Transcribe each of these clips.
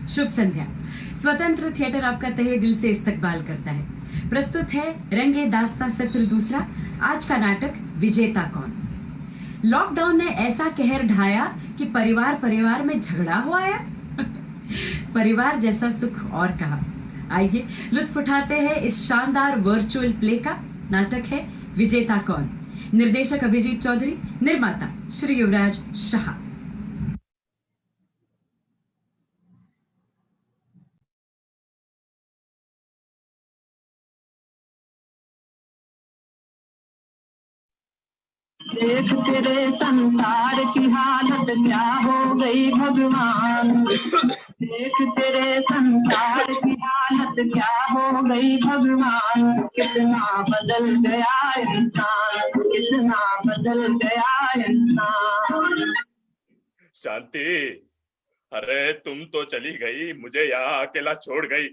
शुभ संध्या। स्वतंत्र थिएटर आपका तहे दिल से इस्तकबाल करता है। प्रस्तुत है रंगे दास्ता सत्र दूसरा। आज का नाटक विजेता कौन। लॉकडाउन ने ऐसा कहर ढाया कि परिवार परिवार में झगड़ा हो आया। परिवार जैसा सुख और कहा। आइए लुत्फ उठाते हैं इस शानदार वर्चुअल प्ले का। नाटक है विजेता कौन। निर्देशक अभिजीत चौधरी, निर्माता श्री युवराज शाह। देख तेरे संसार की हालत क्या हो गई भगवान। देख तेरे संसार की हालत क्या हो गई भगवान। कितना बदल गया इंसान, कितना बदल गया इंसान। शांति, अरे तुम तो चली गई, मुझे यहाँ अकेला छोड़ गई।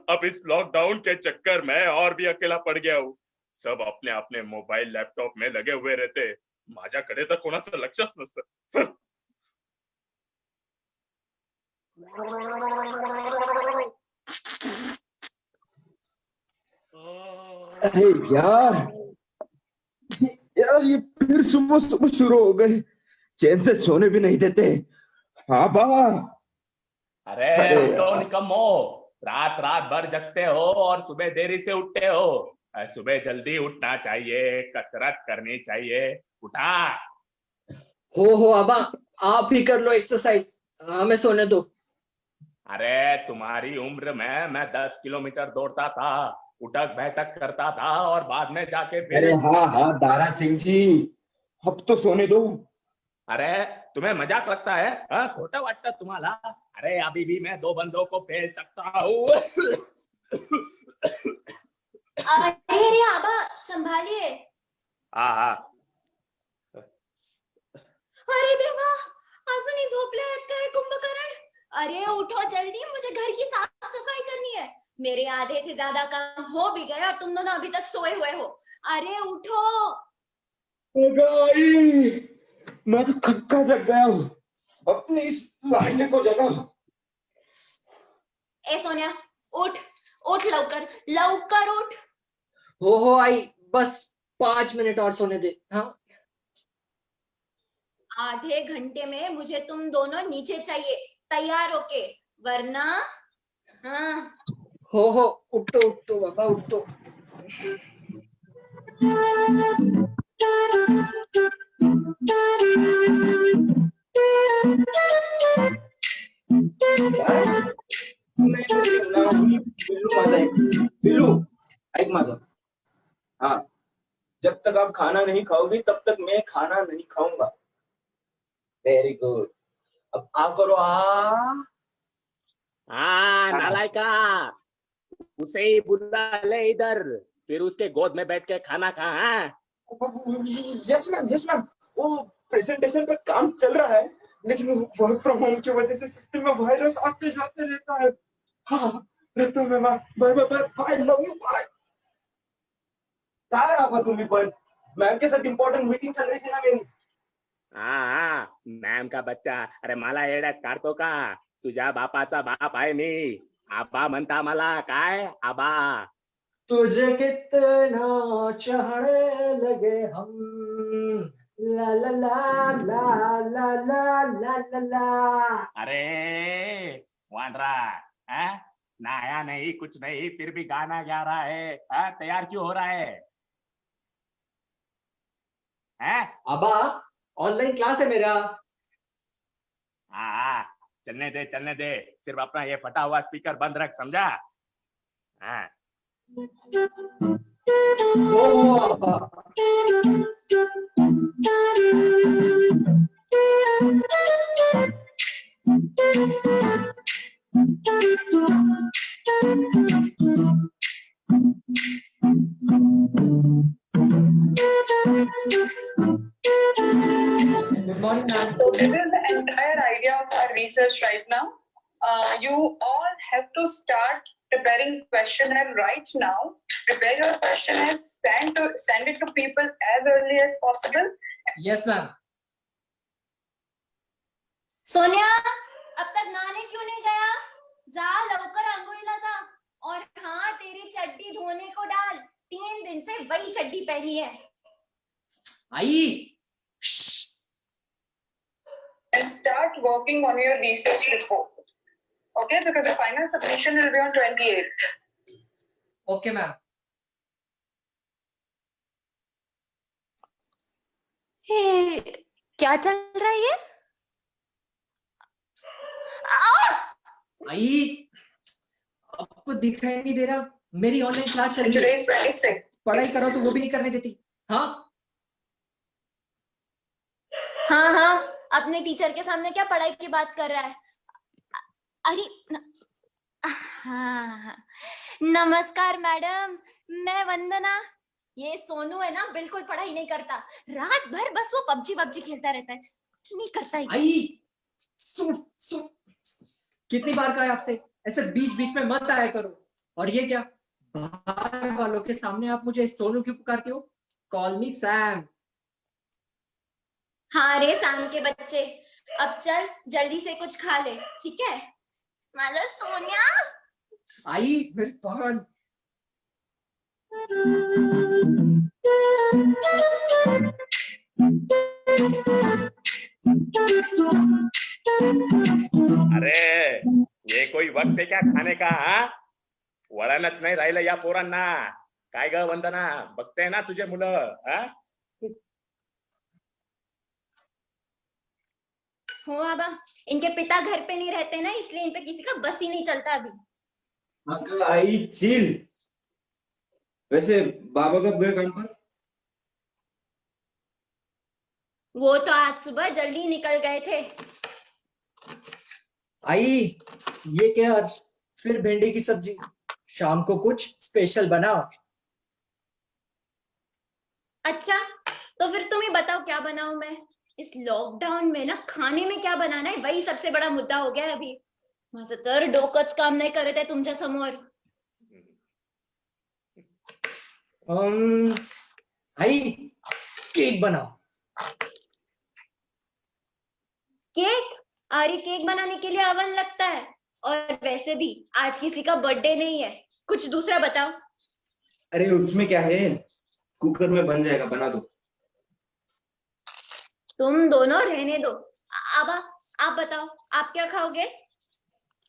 अब इस लॉकडाउन के चक्कर में और भी अकेला पड़ गया हूँ। सब अपने अपने मोबाईल लॅपटॉप में लगे हुए रहते, माझ्याकडे तर कोणाचं लक्षच नसतं। अरे यार यार, ये फिर सुबह सुबह शुरू हो गए। चैन से सोने भी नहीं देते। हाँ बा। अरे तो निकम्मो, रात रात भर जगते हो और सुबह देरी से उठते हो। सुबह जल्दी उठना चाहिए, कसरत करनी चाहिए। उठा। हो अबा, आप ही कर लो एक्सरसाइज, हमें सोने दो। अरे तुम्हारी उम्र में मैं 10 किलोमीटर दौड़ता था, उठक बैठक करता था और बाद में जाके फिर। अरे हाँ दारा सिंह जी, अब तो सोने दो। अरे तुम्हें मजाक लगता है? खोटा वाटता तुम्हाला? अरे अभी भी मैं 2 बंदों को फेल सकता हूँ। अरे आबा संभालिए। हाँ। अरे देवा, अजूनही झोपले आहेत काय कुंभकर्ण? अरे उठो जल्दी, मुझे घर की साफ सफाई करनी है। मेरे आधे से ज्यादा काम हो भी गया, तुम दोनों अभी तक सोए हुए हो। अरे उठो। मैं तो खक्का जग गया हूँ, अपने इस लाडले को जगा। ए सोनिया, उठ उठ, लवकर लवकर उठ। हो आई, बस 5 मिनट और सोने दे। हाँ, आधे घंटे में मुझे तुम दोनों नीचे चाहिए, तैयार होके, वरना। हाँ। हो उठ तो बाबा, उठ तो। बिल्लू ऐक माझं। हाँ, जब तक आप खाना नहीं खाओगी तब तक मैं खाना नहीं खाऊंगा। वेरी गुड, अब आ करो। नालायका, उसे ही बुला ले इधर, फिर उसके गोद में बैठ के खाना खा। यस मैम, वो प्रेजेंटेशन पे काम चल रहा है, लेकिन वर्क फ्रॉम होम की वजह से सिस्टम में वायरस आते जाते रहता है। हाँ रहता हूँ ma'am. Bye love you bye. काय आबा तुम्ही पण, मॅम के साथ इम्पोर्टेंट मीटिंग चल रही थी ना मेरी। हाँ, मॅम का बच्चा, अरे मला येड्यात काढतो का? तुझ्या बापाचा बाप आहे मी। आबा म्हणता मला, काय आबा? तुझे कितना चाहने लगे हम, ला ला ला ला ला ला ला ला ला। अरे वांडरा, नया नहीं कुछ नहीं, फिर भी गाना गा रहा है। तैयार क्यों हो रहा है? आबा, ऑनलाइन क्लास है मेरा। हाँ, चलने दे, सिर्फ अपना ये फटा हुआ स्पीकर बंद रख, समझा? हाँ। हो आबा। Good morning, ma'am. So this is the entire idea of our research right now. You all have to start preparing questionnaire right now. Prepare your questionnaire, send it to people as early as possible. Yes, ma'am. Sonia, अब तक नहाने क्यों नहीं गया? जा लवकर आंघोळीला जा. और हाँ, तेरी चड्डी धोने को डाल. 3 दिन से वही चड्डी पहनी है. आई And start working on your research report. Okay, because the final submission will be on 28th. Okay ma'am. Hey, क्या चल रहा है ये? आई आपको दिखाई नहीं दे रहा मेरी ऑनलाइन क्लास चल रही Today है. is 26th. पढ़ाई करो तो वो भी नहीं करने देती. हाँ हाँ हाँ, अपने टीचर के सामने क्या पढ़ाई की बात कर रहा है? अरे हाँ, नमस्कार मैडम, मैं वंदना. ये सोनू है ना, बिल्कुल पढ़ाई नहीं करता. रात भर बस वो पबजी खेलता रहता है, कुछ नहीं करता है. आई सुन सुन कितनी बार कहा है आपसे ऐसे बीच बीच में मत आया करो. और ये क्या बाहर वालों के सामने आप मुझे सोनू क्यों पुकारते हो? कॉल मी सैम. हाँ रे शाम के बच्चे, अब चल जल्दी से कुछ खा ले, ठीक है? मतलब सोनिया. आई मेरी बहन. अरे ये कोई वक्त आहे क्या खाणे का? हा वळणच नाही राहिलं या पोरांना. काय ग वंदना, बघते ना तुझे मुलं. हा हो आबा, इनके पिता घर पे नहीं रहते ना, इसलिए इन पे किसी का बस ही नहीं चलता अभी. अंकल आई चिल. वैसे बाबा कब गए काम पर? वो तो आज सुबह जल्दी निकल गए थे. आई ये क्या आज फिर भिंडी की सब्जी? शाम को कुछ स्पेशल बनाओ. अच्छा, तो फिर तुम ही बताओ क्या बनाऊं मैं? इस लॉकडाउन में ना खाने में क्या बनाना है वही सबसे बड़ा मुद्दा हो गया है अभी. माझं तर डोकंच काम नाही करत आहे तुमच्या समोर. आई केक बनाओ. केक? अरे केक बनाने के लिए अवन लगता है, और वैसे भी आज किसी का बर्थडे नहीं है. कुछ दूसरा बताओ. अरे उसमें क्या है, कुकर में बन जाएगा, बना दो. तुम दोनों रहने दो. आबा आप बताओ, आप क्या खाओगे?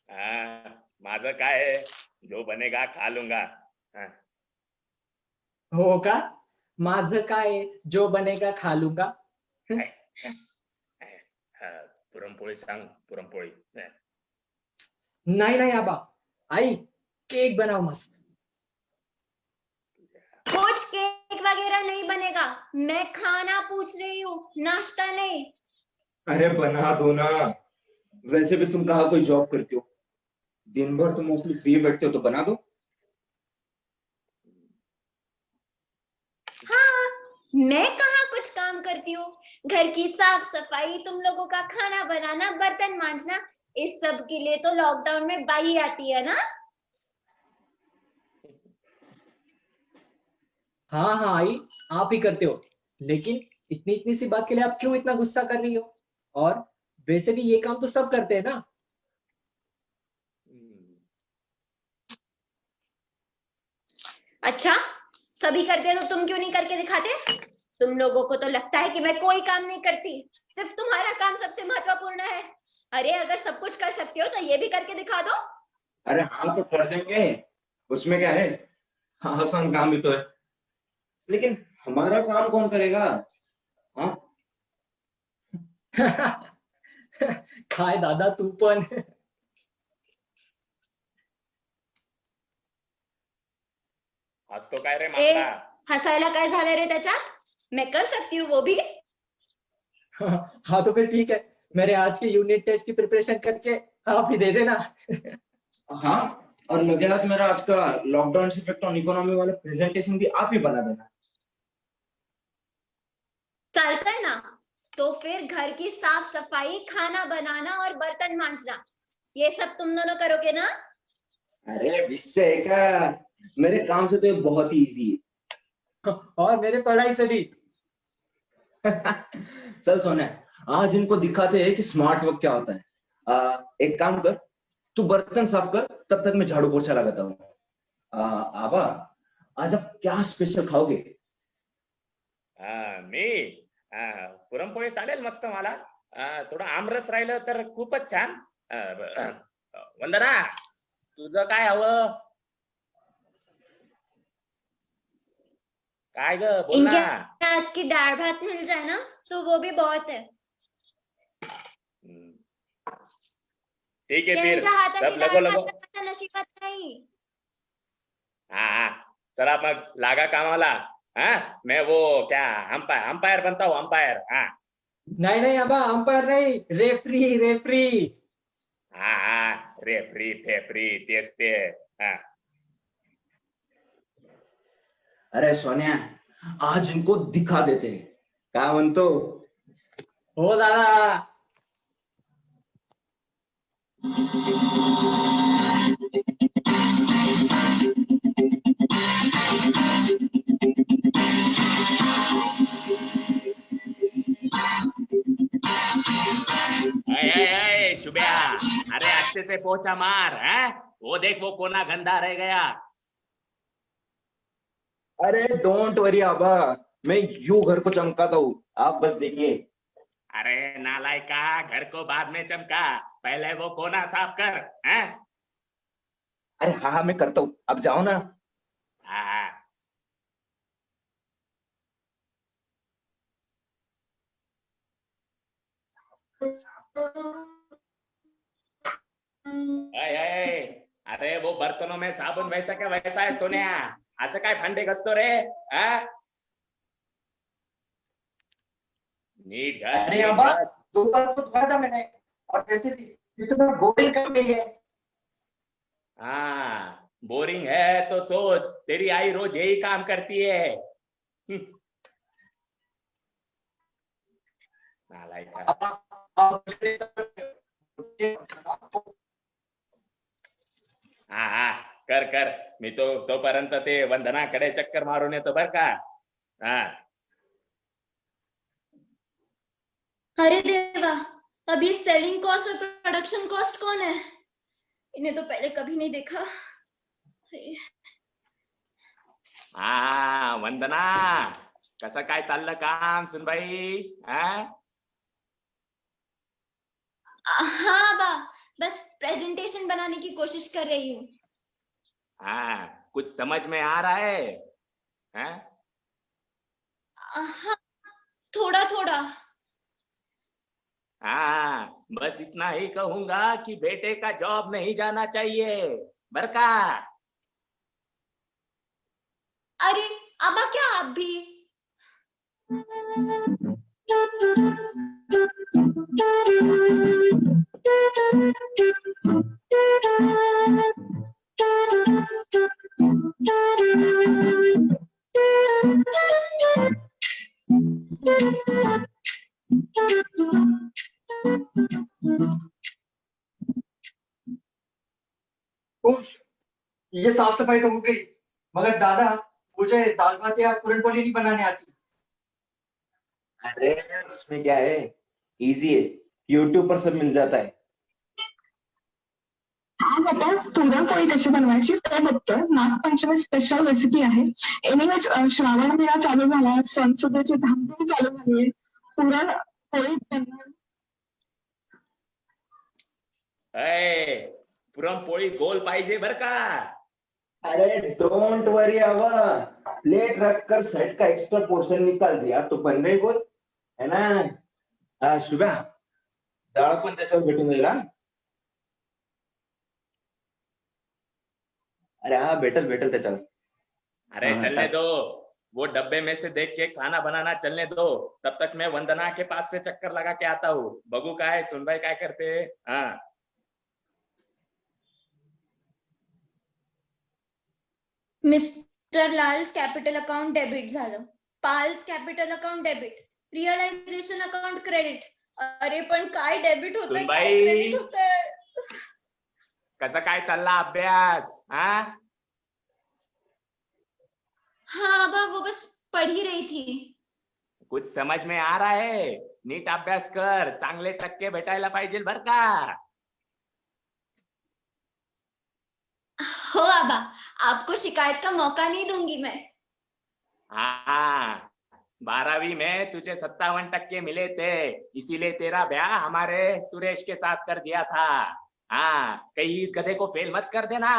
माझं काय आहे, जो बनेगा खा लूंगा. हा. हो का? माझं काय जो बनेगा खा लूंगा. पुरणपोळी सांग, पुरणपोळी. नहीं नहीं आबा, आई केक बनाओ मस्त. कुछ केक वगैरह नहीं बनेगा, मैं खाना पूछ रही हूँ, नाश्ता नहीं. अरे बना दो ना. वैसे भी तुम कहाँ कोई जॉब करती हो, दिन भर तुम मोस्टली फ्री बैठते हो, तो बना दो. हाँ, मैं कहाँ कुछ काम करती हूँ. घर की साफ सफाई, तुम लोगों का खाना बनाना, बर्तन मांजना, इस सब के लिए तो लॉकडाउन में बाई आती है ना. हाँ हाँ आई आप ही करते हो, लेकिन इतनी इतनी सी बात के लिए आप क्यों इतना गुस्सा कर रही हो? और वैसे भी ये काम तो सब करते हैं ना. अच्छा, सभी करते हैं तो तुम क्यों नहीं करके दिखाते? तुम लोगों को तो लगता है कि मैं कोई काम नहीं करती, सिर्फ तुम्हारा काम सबसे महत्वपूर्ण है. अरे अगर सब कुछ कर सकते हो तो ये भी करके दिखा दो. अरे हाँ तो कर देंगे, उसमें क्या है. हाँ आसान काम भी तो है, लेकिन हमारा काम कौन करेगा? हाँ काय दादा तू पण. आज तो काय रे माकडा. हसायला काय झालं रे त्याच्यात? मैं कर सकती हूँ वो भी. हाँ तो फिर ठीक है, मेरे आज के यूनिट टेस्ट की प्रिपरेशन करके आप ही दे देना. हाँ, और लगे हाथ मेरा आज का लॉकडाउन इफेक्ट ऑन इकोनॉमी वाला प्रेजेंटेशन भी आप ही बना देना. चलता है ना. तो फिर घर की साफ सफाई, खाना बनाना और बर्तन मांजना, ये सब तुम दोनों करोगे ना? अरे विषय का, मेरे काम से तो ये बहुत ही इजी है. और मेरे पढ़ाई से भी. चल सोने, आज इनको दिखाते हैं कि स्मार्ट वर्क क्या होता है. एक काम कर, तू बर्तन साफ कर, तब तक मैं झाड़ू पोछा लगाता हूँ। आबा, आज आप क्या स्पेशल खाओगे? मी पुरणपोळी चालेल मस्त मला. थोडं आमरस राहिलं तर खूपच छान. वंदना, तुझं काय हवं? काय ग, बोल इनके ना. हाथ की दाल भात मिल जाए ना तो वो भी बहुत है. ठीक है फिर, यांच्या हाताची सब डाळ लगो लगो. भात माझ्या नशिबात नाही. हाँ, चला मग लागा कामाला. हाँ, मैं वो क्या अंपायर अंपायर बनता हूँ, अंपायर. हाँ नहीं नहीं आबा, अंपायर नहीं, रेफरी रेफरी. हाँ हाँ, रेफरी फेफरी तेच ते. हाँ. अरे सोन्या, आज इनको दिखा देते हैं. काय म्हणतो? हो दादा. शुभ्या, अरे अच्छे से पोछा मार. हैं, वो देख वो कोना गंदा रह गया. अरे डोंट वरी आबा, मैं यूं घर को चमकाता हूँ, आप बस देखिए. अरे नालायका, घर को बाद में चमका, पहले वो कोना साफ कर. हैं? अरे हाँ हाँ, मैं करता हूँ, आप जाओ ना. हाँ. अरे वो बर्तनों में साबुन वैसा क्या वैसा है सोन्या. असं काय भांडे घसतो रे. हाँ? नीट घस, अरे नीट आबा, घस. 2 बार तो धोया था मैंने, और वैसे भी इतना बोरिंग कर गई है. हाँ, बोरिंग है तो सोच, तेरी आई रोज यही काम करती है. नालायका. आबा, आप मुझे हा हा, कर कर. मी तोपर्यंत ते वंदनाकडे चक्कर मारून येतो बर का. हा. अरे देवा, अभी सेलिंग कॉस्ट और प्रोडक्शन कॉस्ट कौन है? इन्हें तो पहले कभी नहीं देखा. अरे, हा वंदना, कसं काय चाललं काम सुनबाई? हा. हाँ बा, बस प्रेजेंटेशन बनाने की कोशिश कर रही हूँ. हाँ, कुछ समझ में आ रहा है? हाँ? हाँ, थोड़ा थोड़ा. हाँ, बस इतना ही कहूंगा कि बेटे का जॉब नहीं जाना चाहिए बर का. अरे आबा, क्या आप भी? उफ, ये साफ सफाई तो हो गई, मगर दादा, मुझे दाल भात या पूरनपोली नहीं बनाने आती. अरे उसमें क्या है, इजी है, यूट्यूब पर सब मिल जाता है. आज आपण पुरणपोळी कशी बनवायची ते बघतोय. नागपंचमी स्पेशल रेसिपी आहे. एनिवेज, श्रावण महिना चालू झाला, सणसुद्धाची धामधूम चालू झाली आहे. पुरणपोळी बनवून अय, पुरणपोळी गोल पाहिजे बर का. अरे डोंट वरी आबा, प्लेट रखकर सेट का एक्स्ट्रा पोर्शन निकाल दिया तो बन गई गोल, है ना? शुभ्या, डाळ पण त्याच्यावर भेटून जाईल हा. अरे हाँ, भेटल भेटल त्याच्यावर. अरे हाँ, चलने हाँ. दो, वो डब्बे में से देख के खाना बनाना चलने दो. तब तक मैं वंदना के पास से चक्कर लगा के आता हूँ. बघू काय सुनबाई काय करते. हाँ. Mister Lal's capital account debit झालं. Pal's capital account debit. Realisation account credit. अरे पण काय डेबिट होतंय, काय सुनबाई, क्रेडिट होतंय? कसा काय चालला अभ्यास? हाँ? हाँ बा, वो बस पढ़ ही रही थी. कुछ समझ में आ रहा है? नीट अभ्यास कर, चांगले टक्के भेटायला पाहिजे बर का. हो आबा, आपको शिकायत का मौका नहीं दूंगी मैं। हाँ, 12वीं में तुझे 57% मिले थे, इसीलिए तेरा ब्याह हमारे सुरेश के साथ कर दिया था। हाँ, कहीं इस गधे को फेल मत कर देना,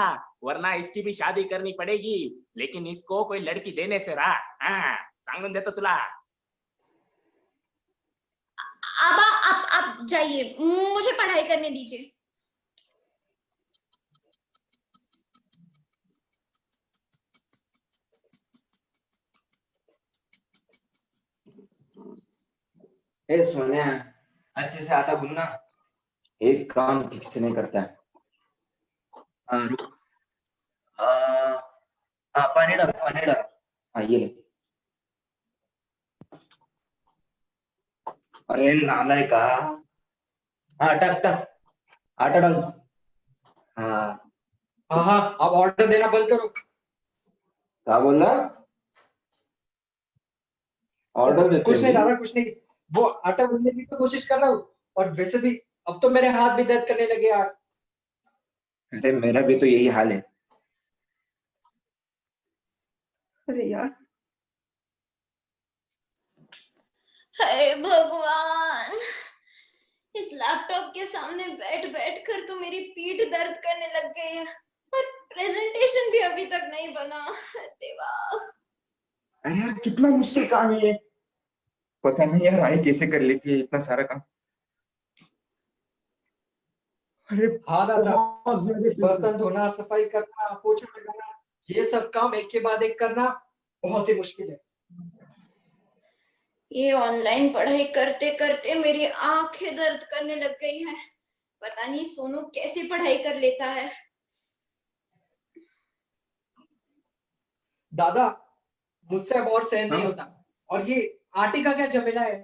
वरना इसकी भी शादी करनी पड़ेगी, लेकिन इसको कोई लड़की देने से रहा। हाँ, सांगून देतो तुला। आबा आप जाइए, मुझे पढ़ाई करने दीजिए। ए सोनिया, अच्छे से आता घूमना, एक काम ठीक से नहीं करता है। हाँ रुक, हाँ हाँ, पानी डाल पानी डाल। हाँ ये ले। अरे नालायक का। हाँ टक टक, आटा डाल। हाँ हाँ हाँ, अब ऑर्डर देना बंद करो। क्या बोल रहा? ऑर्डर देते कुछ नहीं हैं? दादा, कुछ नहीं। वो आटा गूंदने की तो कोशिश कर रहा हूँ, और वैसे भी अब तो मेरे हाथ भी दर्द करने लगे यार। अरे मेरा भी तो यही हाल है। अरे यार, हे भगवान, इस लैपटॉप के सामने बैठ बैठ कर तो मेरी पीठ दर्द करने लग गई है, और प्रेजेंटेशन भी अभी तक नहीं बना। देवा, अरे यार कितना मुश्किल काम है ये। पता नहीं यार आई कैसे कर लेती है इतना सारा काम। अरे हाँ दादा, बहुत ज्यादा बर्तन धोना, सफाई करना, पोछा लगाना, ये सब काम एक के बाद एक करना बहुत ही मुश्किल है। ये ऑनलाइन पढ़ाई करते करते मेरी आंखें दर्द करने लग गई हैं। पता नहीं सोनू कैसे पढ़ाई कर लेता है। दादा, मुझसे अब और सहन नहीं हाँ? होता, और ये आटे का क्या झमेला है।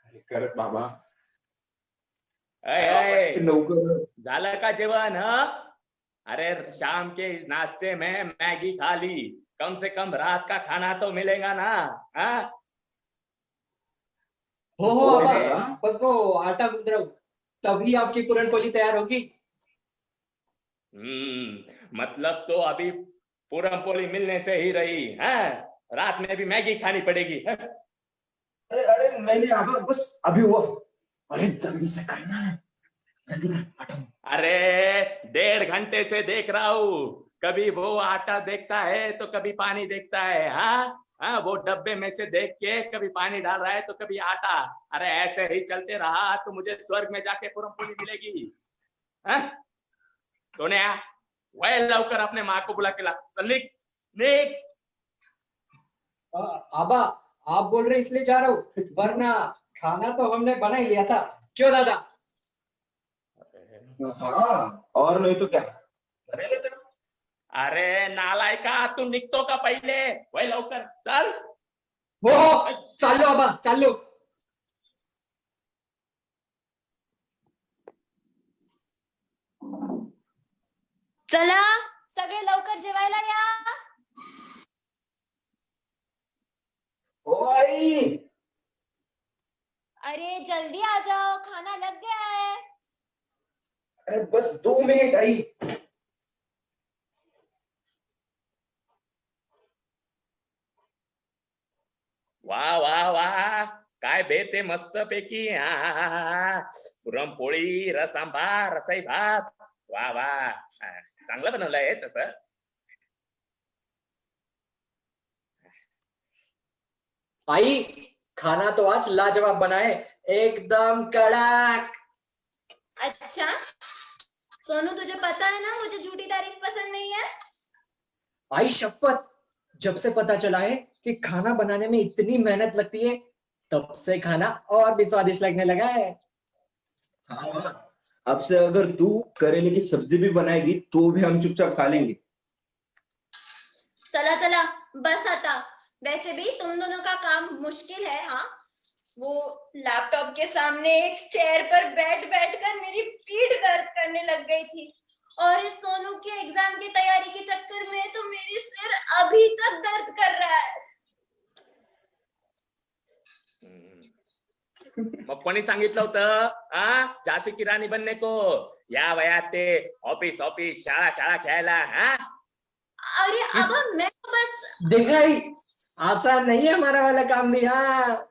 अरे कर बाबा, अय, लवकर। झालं का जेवण? हाँ, अरे शाम के नाश्ते में मैगी खा ली, कम से कम रात का खाना तो मिलेगा ना। हाँ, हो ओ बाबा, दादा, बस वो आटा गूंद रहा हूँ, तभी आपकी पूरन पोली तैयार होगी। मतलब तो अभी पूरन पोली मिलने से ही रही है, रात में भी मैगी खानी पड़ेगी। हाँ? अरे अरे नहीं नहीं आबा, बस अभी हुआ। अरे जल्दी से करना है, जल्दी में हटाओ। अरे 1.5 घंटे से देख रहा हूँ, कभी वो आटा देखता है तो कभी पानी देखता है। हाँ हाँ, वो डब्बे में से देख के कभी पानी डाल रहा है तो कभी आटा। अरे ऐसे ही चलते रहा तो मुझे स्वर्ग में जाके पूरन पोली मिलेगी। हाँ? सोनिया, वह लवकर अपने माँ को बुला के ला, चल निक निक। आबा, आप बोल रहे इसलिए जा रहा हूँ, वरना खाना तो हमने बना ही लिया था। क्यों दादा? हाँ और नहीं तो क्या, करे लेते हो। अरे नालायका, तू निघतो का पहिले? वह लवकर चल। हो, चाललो आबा, चाललो। चला सगळे लवकर जेवायला या। ओ आई, अरे जल्दी आ जाओ, खाना लग गया है। अरे बस 2 मिनट आई। वाह वाह वाह, काय बेते मस्त पैकी। पुरणपोळी, रस आंबार, रसाई भात, वाह वाह, चांगलं बनवलंय तसं। आई, खाना तो आज लाजवाब बना है, एकदम कड़क। अच्छा सोनू, तुझे पता है ना मुझे झूठी तारीफ पसंद नहीं है। आई शपथ, जब से पता चला है कि खाना बनाने में इतनी मेहनत लगती है, तब से खाना और भी स्वादिष्ट लगने लगा है। हाँ, अब से अगर तू करेले की सब्जी भी बनाएगी तो भी हम चुपचाप खा लेंगे। चला चला, बस आता। वैसे भी तुम दोनों का काम मुश्किल है। हाँ, वो लैपटॉप के सामने एक चेयर पर बैठ बैठ कर मेरी पीठ दर्द करने लग गई थी, और इस सोनू के एग्जाम की तैयारी के चक्कर में तो मेरी सिर अभी तक दर्द कर रहा है। मग कोणी सांगितलं होतं झाशी की राणी बनने को? या वयात ते ऑफिस ऑफिस शाळा शाळा खेळायला अरे आबा मैं तो बस देखा ही, आसान नहीं है हमारा वाला काम भी। हाँ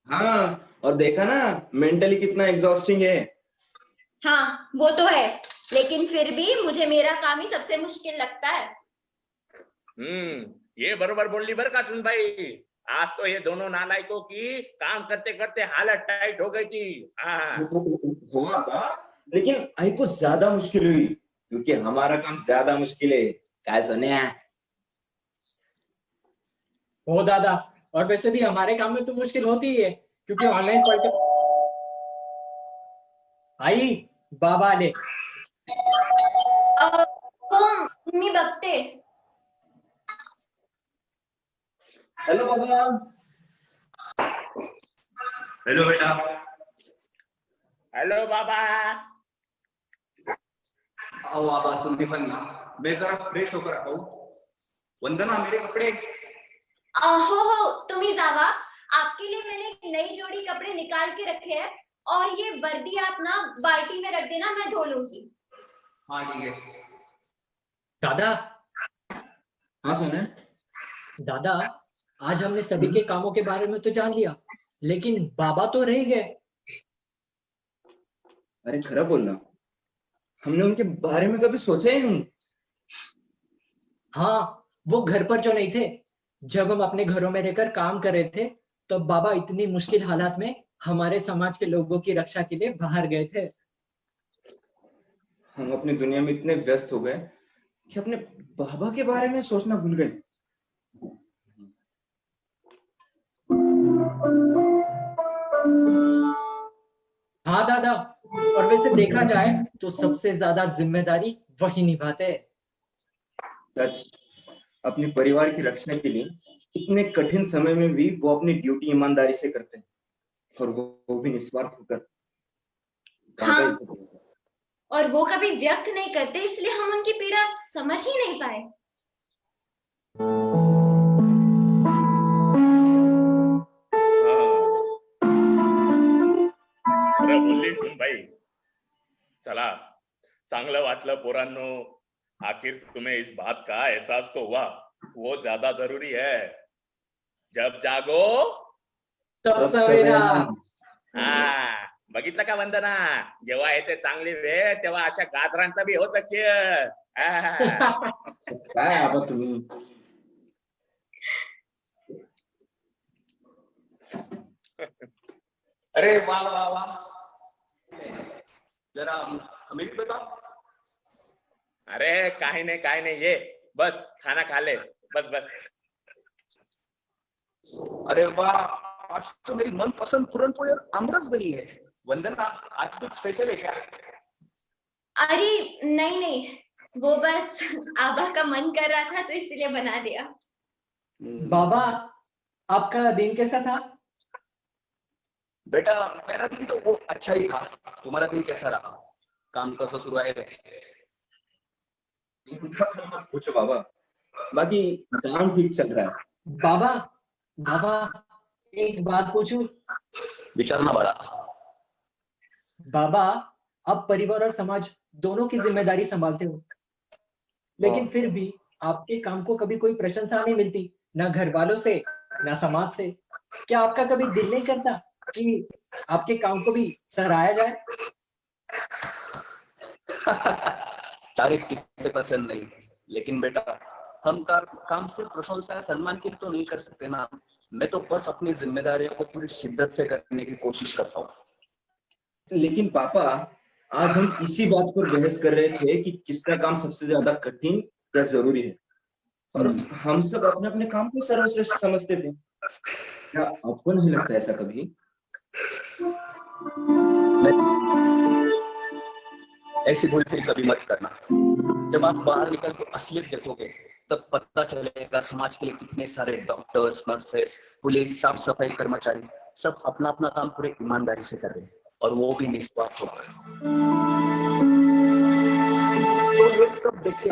हाँ, और देखा ना मेंटली कितना एग्जॉस्टिंग है। हाँ वो तो है, लेकिन फिर भी मुझे मेरा काम ही सबसे मुश्किल लगता है। ये बरोबर बोलली बर का सुन भाई। आज तो ये दोनों नालायकों की काम करते करते हालत टाइट हो गई थी। हुआ था, लेकिन आई को ज्यादा मुश्किल हुई क्योंकि हमारा काम ज्यादा मुश्किल है। क्या सुने? हो दादा, और वैसे भी हमारे काम में तो मुश्किल होती ही है क्योंकि ऑनलाइन पढ़ते। आई बाबा ने मी बघते। हेलो बाबा। हेलो बेटा। हेलो बाबा। आओ बाबा, तुम भी बनना, मैं जरा फ्रेश होकर आता हूँ। वंदना, मेरे कपड़े। हो तुम्ही जावा, आपके लिए मैंने एक नई जोड़ी कपड़े निकाल के रखे हैं, और ये वर्दी आप ना बाल्टी में रख देना, मैं धो लूंगी। हाँ ठीक है। दादा, हाँ सुने। दादा आज हमने सभी के कामों के बारे में तो जान लिया, लेकिन बाबा तो रह गए। अरे खरा बोलना, हमने उनके बारे में कभी सोचा ही नहीं। हाँ, वो घर पर जो नहीं थे, जब हम अपने घरों में रहकर काम कर रहे थे, तब बाबा इतनी मुश्किल हालात में हमारे समाज के लोगों की रक्षा के लिए बाहर गए थे। हम अपनी दुनिया में इतने व्यस्त हो गए कि अपने बाबा के बारे में सोचना भूल गए। हाँ दादा, और वैसे देखा जाए तो सबसे ज्यादा जिम्मेदारी वही निभाते हैं। सच, अपने परिवार की रक्षा के लिए इतने कठिन समय में भी वो अपनी ड्यूटी ईमानदारी से करते हैं, और वो भी निस्वार्थ होकर। हाँ, और वो कभी व्यक्त नहीं करते, इसलिए हम उनकी पीड़ा समझ ही नहीं पाए। खरं बोलली सुन भाई। चला, चांगलं वाटलं पोरांनो। आखिर तुम्हें इस बात का एहसास तो हुआ, वो ज्यादा जरूरी है। जब जागो तब सवेरा। बघितलं का वंदना, जेव्हा येते चांगली वेळ तेव्हा अशा गाजरांचा बी होत काय आबा तुम्ही? अरे वाह वाह वाह, जरा हमें भी बताओ। अरे काही नाही ये बस खाना खा ले, बस बस। अरे वाह, आज तो मेरी मनपसंद पुरणपोळी और आमरस बनी है। वंदना, आज कुछ स्पेशल है क्या? अरे नहीं, वो बस आबा का मन कर रहा था तो इसलिए बना दिया। बाबा, आपका दिन कैसा था? बेटा, मेरा दिन तो वो अच्छा ही था। तुम्हारा दिन कैसा रहा? काम कसं सुरू आहे? मत पूछो बाबा, बाकी काम ठीक चल रहा है। बाबा एक बात पूछूं? विचारना बड़ा। बाबा, आप परिवार और समाज दोनों की जिम्मेदारी संभालते हो, लेकिन फिर भी आपके काम को कभी कोई प्रशंसा नहीं मिलती, ना घर वालों से ना समाज से। क्या आपका कभी दिल नहीं करता कि आपके काम को भी सराहा जाए? तारीफ किससे पसंद नहीं, लेकिन बेटा हम काम से प्रशंसा या सम्मान की तो नहीं कर सकते ना। मैं तो बस अपनी जिम्मेदारियों को पूरी शिद्दत से करने की कोशिश करता हूँ। लेकिन पापा, आज हम इसी बात पर बहस कर रहे थे कि किसका काम सबसे ज्यादा कठिन या जरूरी है, और हम सब अपने अपने काम को सर्वश्रेष्ठ समझते थे। क्या आपको नहीं लगता ऐसा कभी? ऐसी भूल फिर कभी मत करना। जब आप बाहर निकल के असलियत देखोगे, तब पता चलेगा समाज के लिए कितने सारे डॉक्टर्स, नर्सेस, पुलिस, साफ सफाई कर्मचारी सब अपना अपना काम पूरे ईमानदारी से कर रहे हैं, और वो भी निस्वार्थ होकर। तो ये सब देख के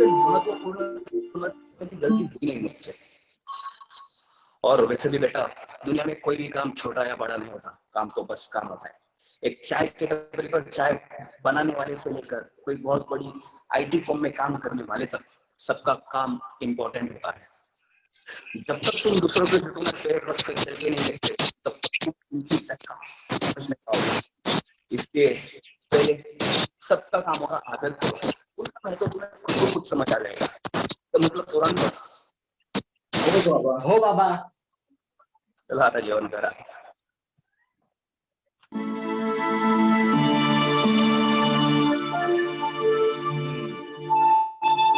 महत्वपूर्ण गलती हुई नहीं मुझसे। और वैसे भी बेटा, दुनिया में कोई भी काम छोटा या बड़ा नहीं होता, काम तो बस काम होता है। एक चाय के टपरी पर चाय बनाने वाले से लेकर कोई बहुत बड़ी आईटी फर्म में काम करने वाले तक सबका काम इम्पोर्टेंट होता है। जब तक तुम दूसरों के घुटनों में पैर रख कर चलते नहीं देखते तब तक तुम उनकी तक समझ नहीं पाओगे। इसलिए पहले सबका काम होगा आदर करो, उसका नहीं तो तुम्हें खुद को खुद समझ आ जाएगा। तो मतलब तुरंत हो बाबा। चला आता जीवन करा।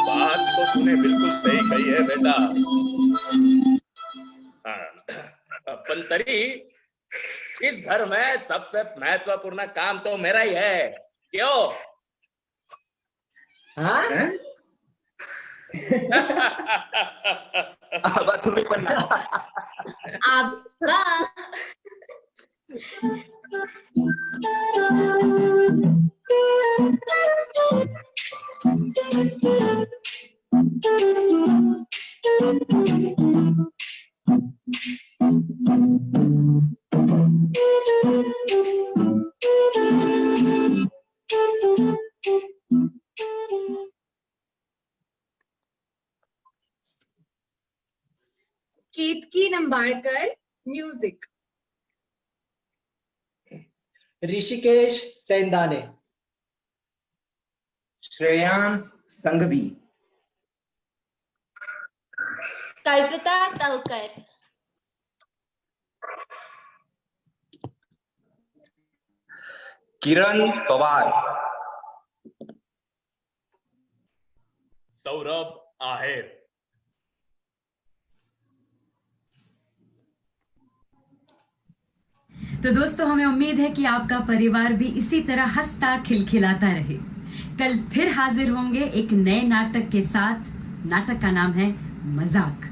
बात तो तूने बिल्कुल सही कही है बेटा। हाँ, पंतरी, इस घर में सबसे महत्वपूर्ण काम तो मेरा ही है, क्यों? हाँ? आबा तुम्ही पण ना। आबा केतकी नंबाळकर म्युझिक. ऋषिकेश सेंदाने. श्रेयांश संघवी. कल्पिता तळकर. किरण पवार. सौरभ आहेर. तो दोस्तों, हमें उम्मीद है कि आपका परिवार भी इसी तरह हंसता खिलखिलाता रहे। कल फिर हाजिर होंगे एक नए नाटक के साथ। नाटक का नाम है मजाक।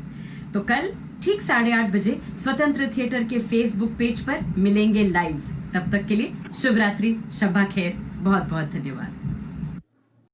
तो कल ठीक 8:30 बजे स्वतंत्र थिएटर के फेसबुक पेज पर मिलेंगे लाइव। तब तक के लिए शुभ रात्रि, शब्बा खैर, बहुत बहुत धन्यवाद।